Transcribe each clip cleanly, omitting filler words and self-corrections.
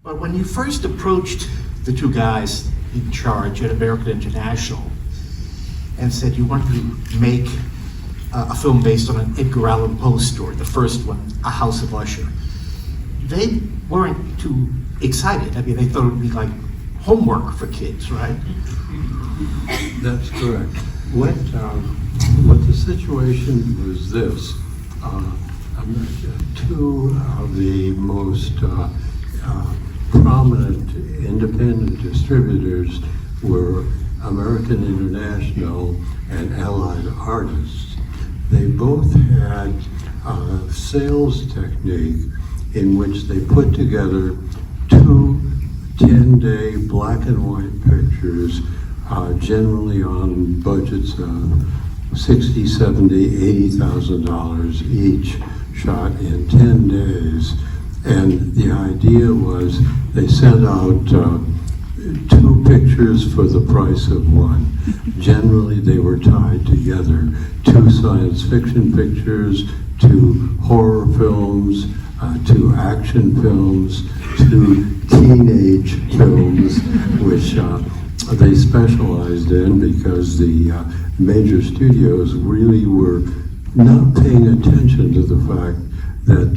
But when you first approached the two guys in charge at American International and said you wanted to make a film based on an Edgar Allan Poe story, the first one, A House of Usher, they weren't too excited. I mean, they thought it would be like homework for kids, right? That's correct. What the situation was this, two of the most prominent independent distributors were American International and Allied Artists. They both had a sales technique in which they put together two 10-day black and white pictures, generally on budgets of $60, $70, $80,000 each, shot in 10 days. And the idea was they sent out two pictures for the price of one. Generally, they were tied together. Two science fiction pictures, two horror films, two action films, two teenage films, which they specialized in because the major studios really were not paying attention to the fact that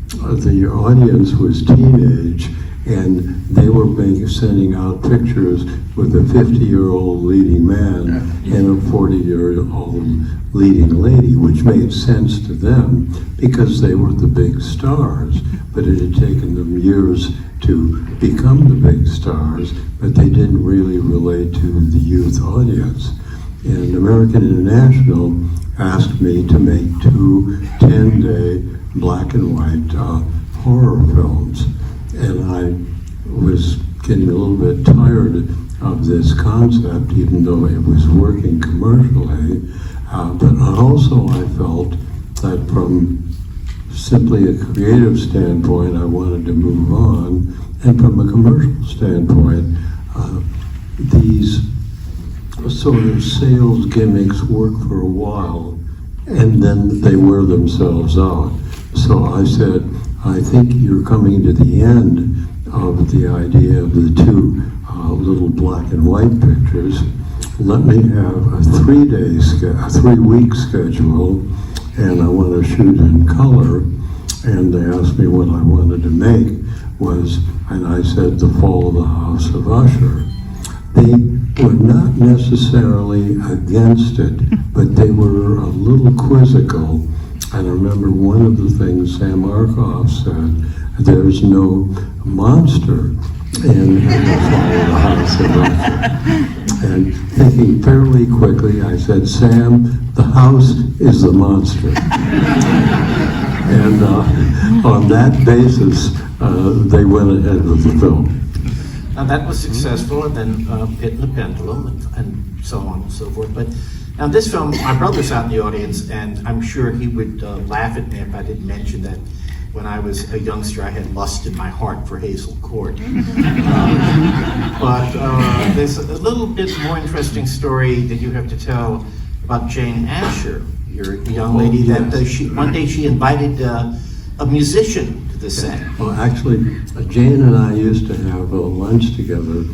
the audience was teenage, and they were sending out pictures with a 50-year-old leading man and a 40-year-old leading lady, which made sense to them because they were the big stars. But it had taken them years to become the big stars, but they didn't really relate to the youth audience. And American International asked me to make two 10-day black and white horror films. And I was getting a little bit tired of this concept, even though it was working commercially. But also I felt that from simply a creative standpoint, I wanted to move on. And from a commercial standpoint, these sort of sales gimmicks work for a while, and then they wear themselves out. So I said, I think you're coming to the end of the idea of the two little black and white pictures. Let me have a 3-week schedule, and I want to shoot in color. And they asked me what I wanted to make was, and I said, The Fall of the House of Usher. They were not necessarily against it, but they were a little quizzical. And I remember one of the things Sam Arkoff said, there's no monster in The Fall of the House of Usher. And thinking fairly quickly, I said, Sam, the house is the monster. And on that basis, they went ahead with the film. Now that was successful, and then Pit and the Pendulum, and so on and so forth. But now this film, my brother's out in the audience, and I'm sure he would laugh at me if I didn't mention that when I was a youngster, I had lust in my heart for Hazel Court. But there's a little bit more interesting story that you have to tell about Jane Asher, your young lady that one day she invited a musician to the set. Well, actually, Jane and I used to have a lunch together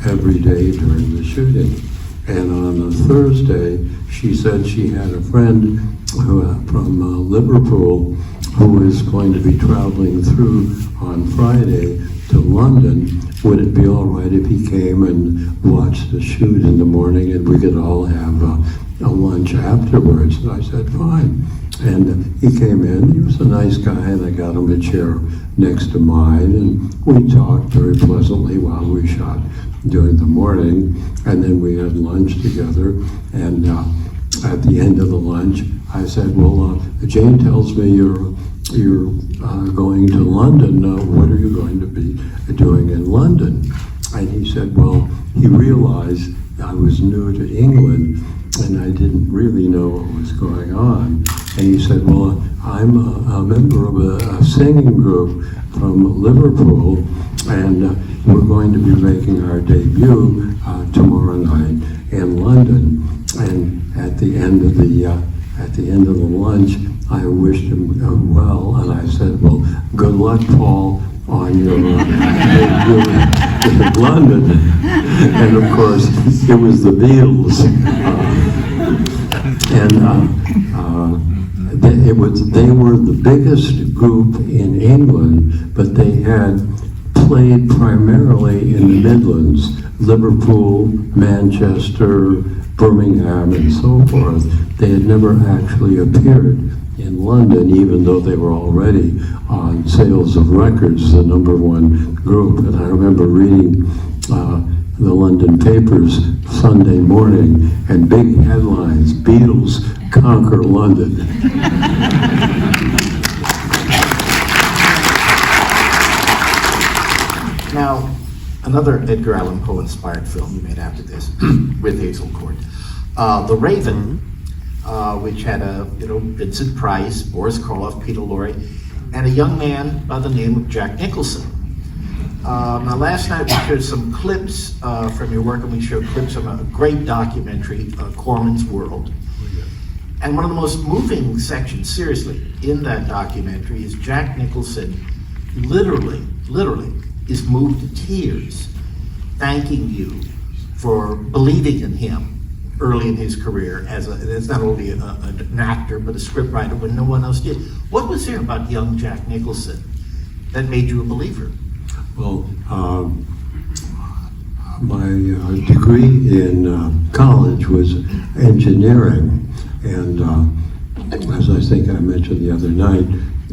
every day during the shooting. And on a Thursday, she said she had a friend from Liverpool who was going to be traveling through on Friday to London. Would it be all right if he came and watched the shoot in the morning and we could all have a lunch afterwards? And I said, fine. And he came in, he was a nice guy, and I got him a chair next to mine, and we talked very pleasantly while we shot during the morning, and then we had lunch together. And at the end of the lunch, I said, well, Jane tells me you're going to London. What are you going to be doing in London? And he said, well, he realized I was new to England, and I didn't really know what was going on. And he said, well, I'm a member of a singing group from Liverpool, and we're going to be making our debut tomorrow night in London. And at the end of the lunch, I wished him well, and I said, well, good luck, Paul. on your London, and of course it was the Beatles, they were the biggest group in England, but they had played primarily in the Midlands, Liverpool, Manchester, Birmingham, and so forth. They had never actually appeared in London, even though they were already on sales of records, the #1 group. And I remember reading the London papers Sunday morning, and big headlines, Beatles conquer London. Now, another Edgar Allan Poe inspired film you made after this with Hazel Court, The Raven, which had Vincent Price, Boris Karloff, Peter Lorre, and a young man by the name of Jack Nicholson. Now, last night we showed some clips from your work, and we showed clips from a great documentary, Corman's World. And one of the most moving sections, seriously, in that documentary is Jack Nicholson literally is moved to tears, thanking you for believing in him early in his career as not only an actor, but a scriptwriter when no one else did. What was there about young Jack Nicholson that made you a believer? Well, my degree in college was engineering, and as I think I mentioned the other night,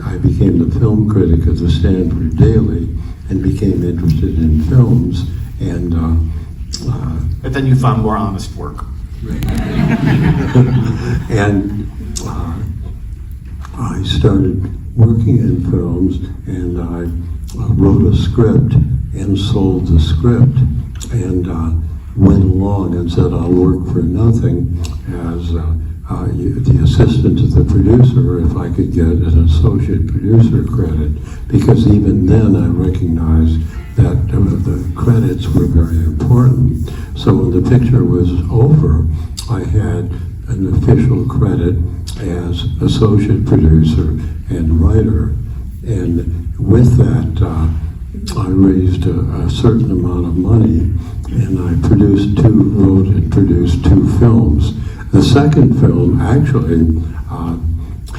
I became the film critic of the Stanford Daily and became interested in films. And but then you found more honest work. And I started working in films, and I wrote a script and sold the script, and went along and said I'll work for nothing as the assistant to the producer if I could get an associate producer credit, because even then I recognized that the credits were very important. So when the picture was over, I had an official credit as associate producer and writer, and with that I raised a certain amount of money, and I wrote and produced 2 films. The second film actually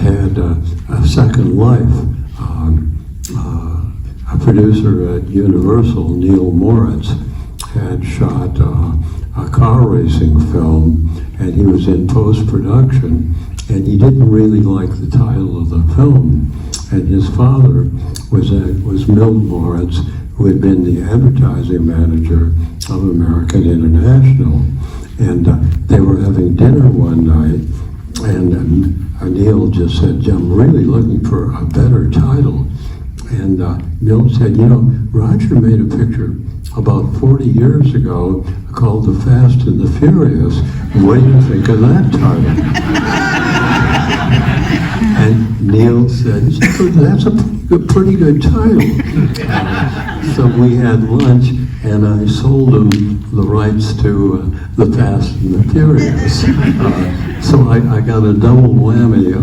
had a second life. A producer at Universal, Neil Moritz, had shot a car racing film, and he was in post-production, and he didn't really like the title of the film. And his father was Milt Moritz, who had been the advertising manager of American International. And they were having dinner one night, and Neil just said, I'm really looking for a better title. And Milt said, Roger made a picture about 40 years ago called The Fast and the Furious. What do you think of that title? And Neil said, that's a pretty good title. So we had lunch, and I sold him the rights to The Fast and the Furious. So I got a double whammy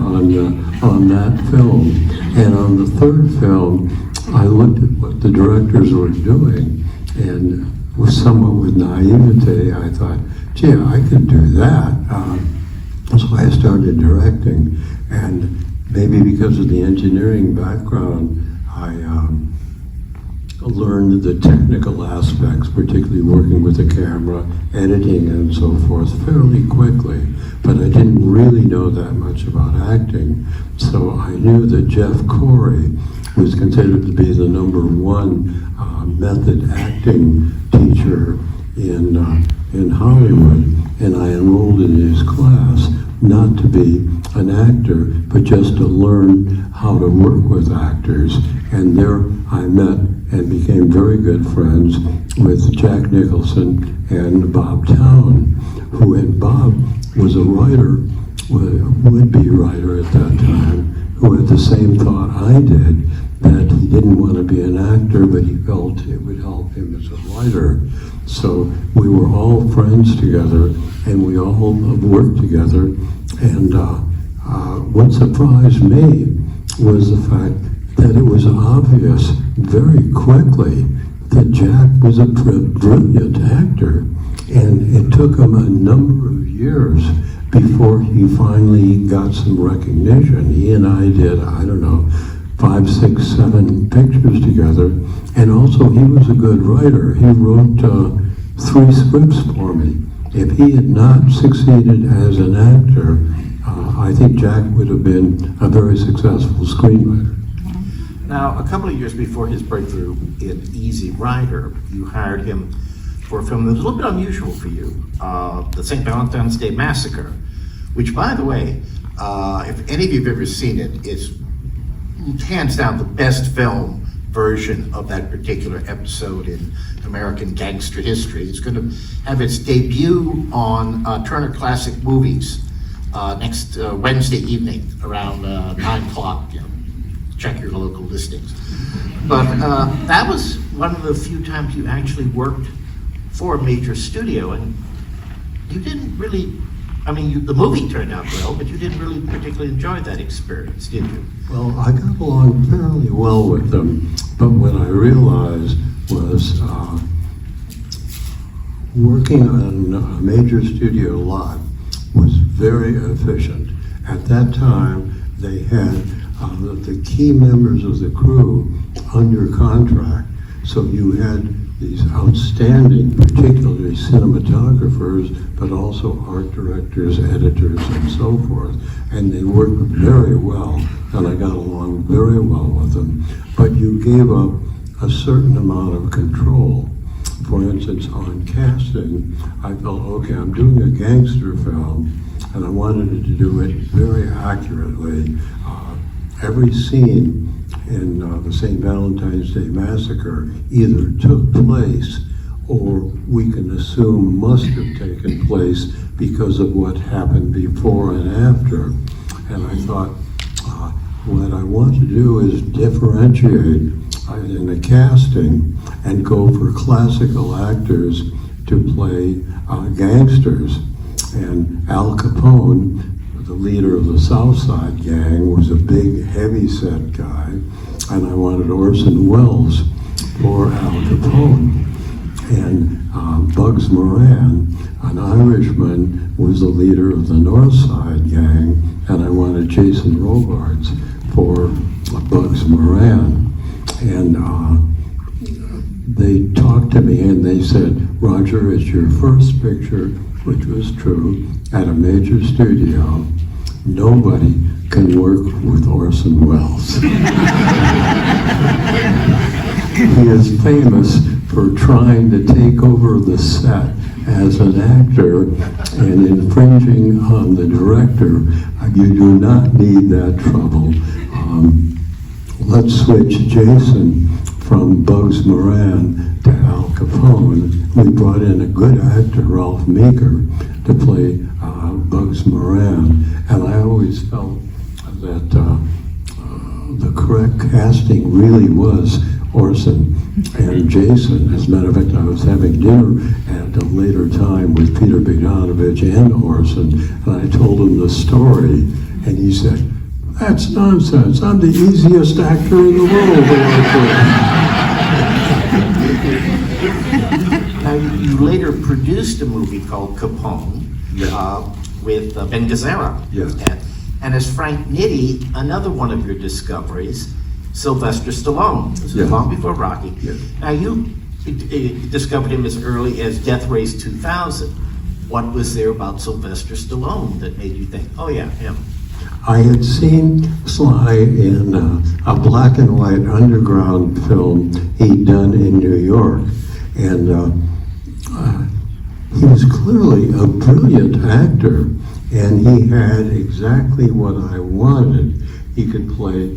on that film. And on the third film, I looked at what the directors were doing, and somewhat with naivete, I thought, gee, I could do that. So I started directing, and maybe because of the engineering background, I learned the technical aspects, particularly working with the camera, editing, and so forth, fairly quickly. But I didn't really know that much about acting. So I knew that Jeff Corey was considered to be the #1 method acting teacher in Hollywood, and I enrolled in his class, not to be an actor, but just to learn how to work with actors. And there I met and became very good friends with Jack Nicholson and Bob Town, Bob was a writer, would-be writer at that time, who had the same thought I did, that he didn't want to be an actor, but he felt it would help him as a writer. So we were all friends together, and we all worked together. And what surprised me was the fact that it was obvious very quickly that Jack was a brilliant actor, and it took him a number of years before he finally got some recognition. He and I did, I don't know, 5, 6, 7 pictures together, and also he was a good writer. He wrote 3 scripts for me. If he had not succeeded as an actor, I think Jack would have been a very successful screenwriter. Now, a couple of years before his breakthrough in Easy Rider, you hired him for a film that was a little bit unusual for you, the St. Valentine's Day Massacre, which, by the way, if any of you have ever seen it, it's hands down the best film version of that particular episode in American gangster history. It's going to have its debut on Turner Classic Movies next Wednesday evening around 9 o'clock. You know, check your local listings. But that was one of the few times you actually worked for a major studio, and you didn't really, I mean, the movie turned out well, but you didn't really particularly enjoy that experience, did you? Well, I got along fairly well with them, but what I realized was working on a major studio lot was very efficient. At that time, they had the key members of the crew under contract, so you had these outstanding, particularly cinematographers, but also art directors, editors, and so forth. And they worked very well, and I got along very well with them. But you gave up a certain amount of control. For instance, on casting, I felt, okay, I'm doing a gangster film, and I wanted to do it very accurately. Every scene in the St. Valentine's Day Massacre either took place or we can assume must have taken place because of what happened before and after. And I thought, what I want to do is differentiate in the casting and go for classical actors to play gangsters. And Al Capone, the leader of the South Side Gang, was a big, heavy-set guy, and I wanted Orson Welles for Al Capone. And Bugs Moran, an Irishman, was the leader of the North Side Gang, and I wanted Jason Robards for Bugs Moran. And they talked to me and they said, Roger, it's your first picture, which was true, at a major studio. Nobody can work with Orson Welles. He is famous for trying to take over the set as an actor and infringing on the director. You do not need that trouble. Let's switch Jason from Bugs Moran to Al Capone. We brought in a good actor, Ralph Meeker, to play Bugs Moran, and I always felt that the correct casting really was Orson and Jason. As a matter of fact, I was having dinner at a later time with Peter Bogdanovich and Orson, and I told him the story, and he said, "That's nonsense. I'm the easiest actor in the world." Now, you later produced a movie called Capone with Ben Gazzara. Yes. And as Frank Nitti, another one of your discoveries, Sylvester Stallone. This was Yes. long before Rocky. Yes. Now, you discovered him as early as Death Race 2000. What was there about Sylvester Stallone that made you think, oh yeah, him? I had seen Sly in a black and white underground film he'd done in New York, and he was clearly a brilliant actor, and he had exactly what I wanted. He could play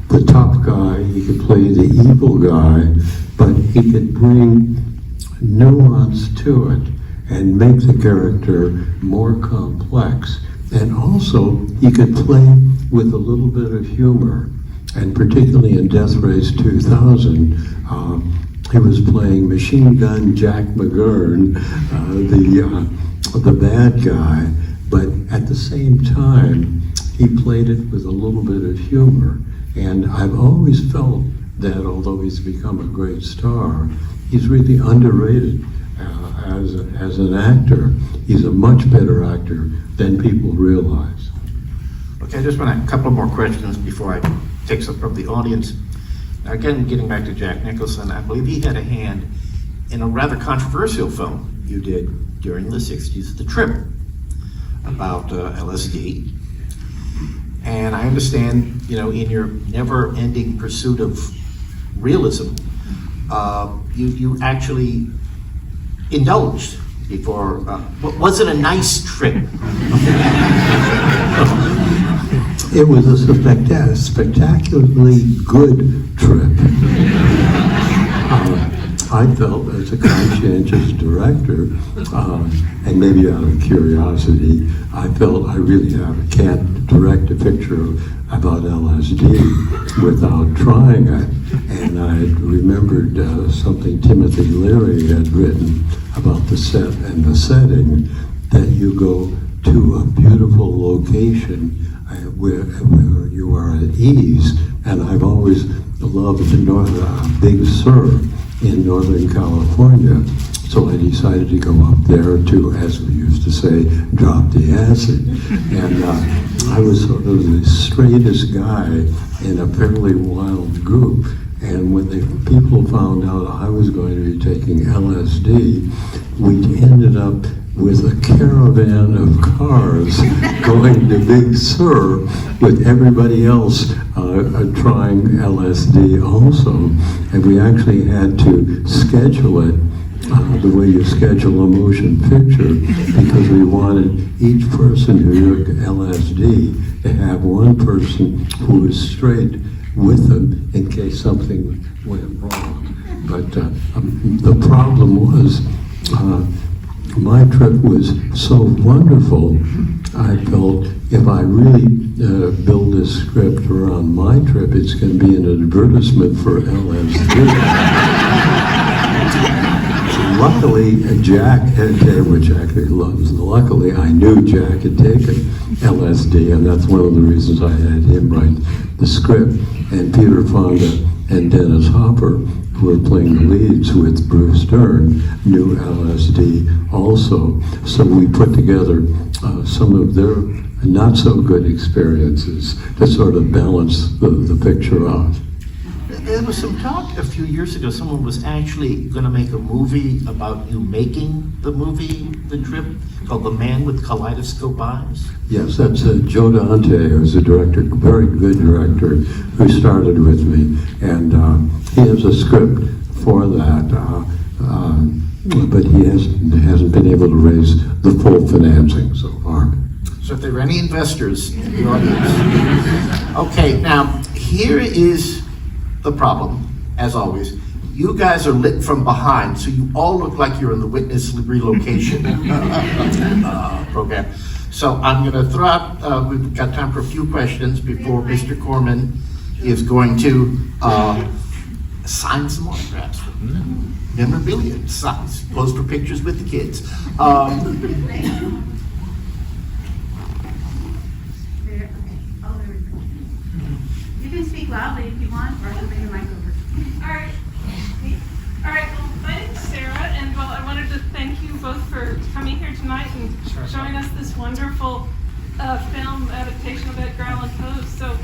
the tough guy, he could play the evil guy, but he could bring nuance to it and make the character more complex. And also, he could play with a little bit of humor, and particularly in Death Race 2000, he was playing Machine Gun Jack McGurn, the bad guy, but at the same time, he played it with a little bit of humor. And I've always felt that although he's become a great star, he's really underrated as an actor. He's a much better actor than people realize. Okay, I just want a couple more questions before I take some from the audience. Again, getting back to Jack Nicholson, I believe he had a hand in a rather controversial film you did during the 60s, The Trip, about LSD. And I understand, you know, in your never-ending pursuit of realism, you actually indulged before. Was it a nice trip? It was a spectacularly good trip. I felt as a conscientious director, and maybe out of curiosity, I felt I really can't direct a picture about LSD without trying it. And I remembered something Timothy Leary had written about the set and the setting, that you go to a beautiful location where you are at ease. And I've always loved Big Sur in Northern California. So I decided to go up there to, as we used to say, drop the acid. And I was sort of the straightest guy in a fairly wild group. And when the people found out I was going to be taking LSD, we ended up with a caravan of cars going to Big Sur with everybody else trying LSD also. And we actually had to schedule it the way you schedule a motion picture, because we wanted each person who took LSD to have one person who was straight with them in case something went wrong. But the problem was, my trip was so wonderful, I felt if I really build this script around my trip, it's going to be an advertisement for LSD. Luckily, Jack had, which actually loves, luckily I knew Jack had taken LSD, and that's one of the reasons I had him write the script. And Peter Fonda and Dennis Hopper, who were playing the leads with Bruce Dern, knew LSD also. So we put together some of their not so good experiences to sort of balance the picture out. There was some talk a few years ago, someone was actually going to make a movie about you making the movie, The Trip, called The Man with Kaleidoscope Eyes. Yes, that's Joe Leydon, who's a director, very good director, who started with me. And he has a script for that, but he hasn't been able to raise the full financing so far. So if there are any investors in the audience. Okay, now here is the problem, as always. You guys are lit from behind, so you all look like you're in the witness relocation program. So I'm going to throw out, we've got time for a few questions before Mr. Corman is going to sign some autographs, memorabilia, signs, pose for pictures with the kids. You can speak loudly if you want, or I can bring your mic over. All right. Well, my name's Sarah, and well, I wanted to thank you both for coming here tonight and showing us this wonderful film adaptation of Edgar Allan Poe. So